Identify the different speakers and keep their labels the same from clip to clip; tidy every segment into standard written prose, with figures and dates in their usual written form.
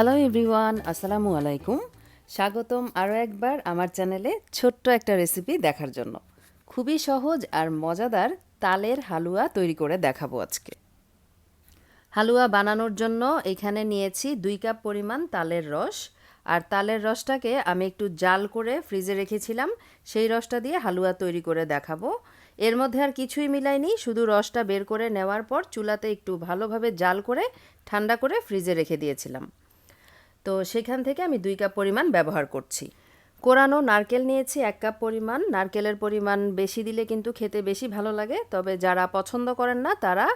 Speaker 1: Hello everyone, আসসালামু আলাইকুম। স্বাগতম আরও একবার আমার চ্যানেলে ছোট্ট একটা রেসিপি দেখার জন্য। খুবই সহজ আর মজাদার তালের হালুয়া তৈরি করে দেখাবো আজকে। হালুয়া বানানোর জন্য এখানে নিয়েছি 2 কাপ পরিমাণ তালের রস। আর তালের রসটাকে আমি একটু জাল করে ফ্রিজে রেখেছিলাম, সেই রসটা দিয়ে হালুয়া তৈরি করে দেখাবো। এর মধ্যে আর কিছুই মিলাইনি, শুধু রসটা বের করে নেওয়ার পর চুলাতে একটু ভালোভাবে জাল করে ঠান্ডা করে ফ্রিজে রেখে দিয়েছিলাম। তো সেখান থেকে আমি 2 কাপ পরিমাণ ব্যবহার করছি। কোরানো নারকেল নিয়েছি 1 কাপ পরিমাণ। নারকেলের পরিমাণ বেশি দিলে কিন্তু খেতে বেশি ভালো লাগে, তবে যারা পছন্দ করেন না তারা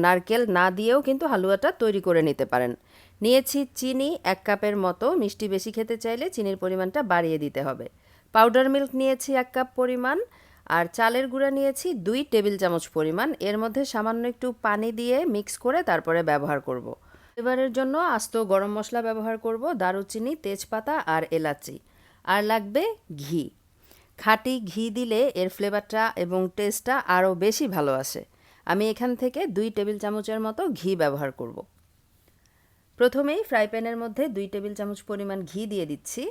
Speaker 1: নারকেল না দিয়েও কিন্তু হালুয়াটা তৈরি করে নিতে পারেন। নিয়েছি চিনি 1 কাপের মতো, মিষ্টি বেশি খেতে চাইলে চিনির পরিমাণটা বাড়িয়ে দিতে হবে। পাউডার মিল্ক নিয়েছি 1 কাপ পরিমাণ, আর চালের গুঁড়া নিয়েছি 2 টেবিল চামচ পরিমাণ। এর মধ্যে সামান্য একটু পানি দিয়ে মিক্স করে তারপরে ব্যবহার করব। ফ্লেভারের জন্য আস্ত গরম মশলা ব্যবহার করব, দারুচিনি, তেজপাতা আর এলাচি। আর লাগবে ঘি। খাঁটি ঘি দিলে এর ফ্লেভারটা এবং টেস্টটা আরও বেশি ভালো আসে। আমি এখান থেকে 2 টেবিল চামচের মতো ঘি ব্যবহার করব। প্রথমেই ফ্রাই প্যানের মধ্যে 2 টেবিল চামচ পরিমাণ ঘি দিয়ে দিচ্ছি।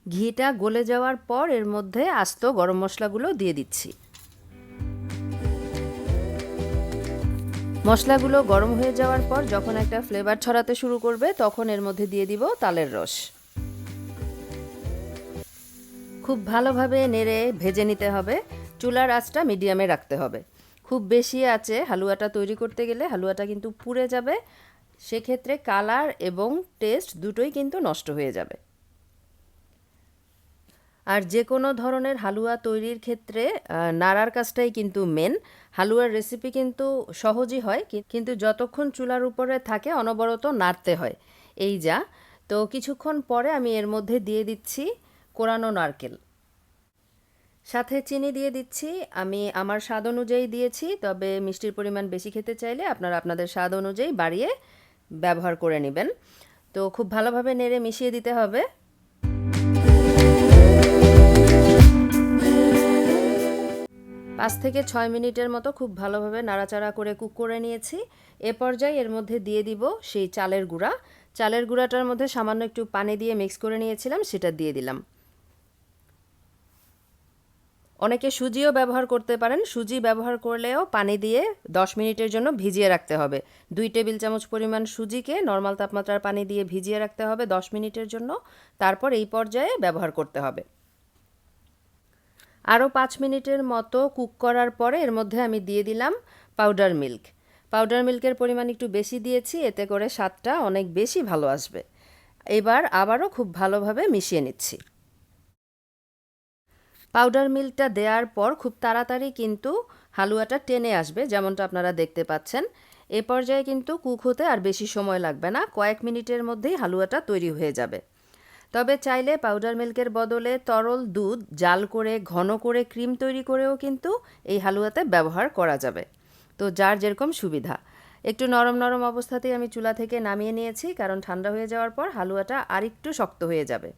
Speaker 1: ঘিটা গলে যাওয়ার পর এর মধ্যে আস্ত গরম মশলাগুলো দিয়ে দিচ্ছি। মশলাগুলো গরম হয়ে যাওয়ার পর যখন একটা ফ্লেভার ছড়াতে শুরু করবে তখন এর মধ্যে দিয়ে দিব তালের রস। খুব ভালোভাবে নেড়ে ভেজে নিতে হবে। চুলার আঁচটা মিডিয়ামে রাখতে হবে। খুব বেশি আঁচে হালুয়াটা তৈরি করতে গেলে হালুয়াটা কিন্তু পুড়ে যাবে, সেক্ষেত্রে কালার এবং টেস্ট দুটোই কিন্তু নষ্ট হয়ে যাবে। আর যে কোনো ধরনের হালুয়া তৈরির ক্ষেত্রে নাড়ার কাজটাই কিন্তু মেন। হালুয়ার রেসিপি কিন্তু সহজই হয়, কিন্তু যতক্ষণ চুলার উপরে থাকে অনবরত নাড়তে হয়। এই যা। তো কিছুক্ষণ পরে আমি এর মধ্যে দিয়ে দিচ্ছি কোরানো নারকেল, সাথে চিনি দিয়ে দিচ্ছি। আমি আমার স্বাদ অনুযায়ী দিয়েছি, তবে মিষ্টির পরিমাণ বেশি খেতে চাইলে আপনারা আপনাদের স্বাদ অনুযায়ী বাড়িয়ে ব্যবহার করে নেবেন। তো খুব ভালোভাবে নেড়ে মিশিয়ে দিতে হবে। 5 থেকে 6 মিনিটের মতো খুব ভালোভাবে নাড়াচাড়া করে কুক করে নিয়েছি। এ পর্যায়ে এর মধ্যে দিয়ে দিব সেই চালের গুঁড়া। চালের গুঁড়াটার মধ্যে সামান্য একটু পানি দিয়ে মিক্স করে নিয়েছিলাম, সেটা দিয়ে দিলাম। অনেকে সুজিও ব্যবহার করতে পারেন, সুজি ব্যবহার করলেও পানি দিয়ে 10 মিনিটের জন্য ভিজিয়ে রাখতে হবে। 2 টেবিল চামচ পরিমাণ সুজিকে নর্মাল তাপমাত্রার পানি দিয়ে ভিজিয়ে রাখতে হবে 10 মিনিটের জন্য, তারপর এই পর্যায়ে ব্যবহার করতে হবে। আরও 5 মিনিটের মতো কুক করার পরে এর মধ্যে আমি দিয়ে দিলাম পাউডার মিল্ক। পাউডার মিল্কের পরিমাণ একটু বেশি দিয়েছি, এতে করে স্বাদটা অনেক বেশি ভালো আসবে। এবার আবারও খুব ভালোভাবে মিশিয়ে নিচ্ছি। পাউডার মিল্কটা দেওয়ার পর খুব তাড়াতাড়ি কিন্তু হালুয়াটা টেনে আসবে, যেমনটা আপনারা দেখতে পাচ্ছেন। এ পর্যায়ে কিন্তু কুক হতে আর বেশি সময় লাগবে না, কয়েক মিনিটের মধ্যেই হালুয়াটা তৈরি হয়ে যাবে। তবে চাইলে পাউডার মিল্কের বদলে তরল দুধ জাল করে ঘন করে ক্রিম তৈরি করেও কিন্তু এই হালুয়াতে ব্যবহার করা যাবে। তো যার যেরকম সুবিধা। একটু নরম নরম অবস্থাতেই আমি চুলা থেকে নামিয়ে নিয়েছি, কারণ ঠান্ডা হয়ে যাওয়ার পর হালুয়াটা আরেকটু শক্ত হয়ে যাবে।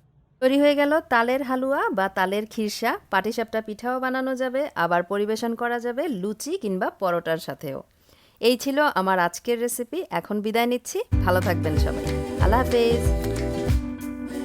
Speaker 1: তৈরি হয়ে গেল তালের হালুয়া বা তালের খিরসা। পাটিসাপটা পিঠাও বানানো যাবে, আবার পরিবেশন করা যাবে লুচি কিংবা পরোটার সাথেও। এই ছিল আমার আজকের রেসিপি। এখন বিদায় নিচ্ছি। ভালো থাকবেন সবাই। আল্লাহ হাফেজ।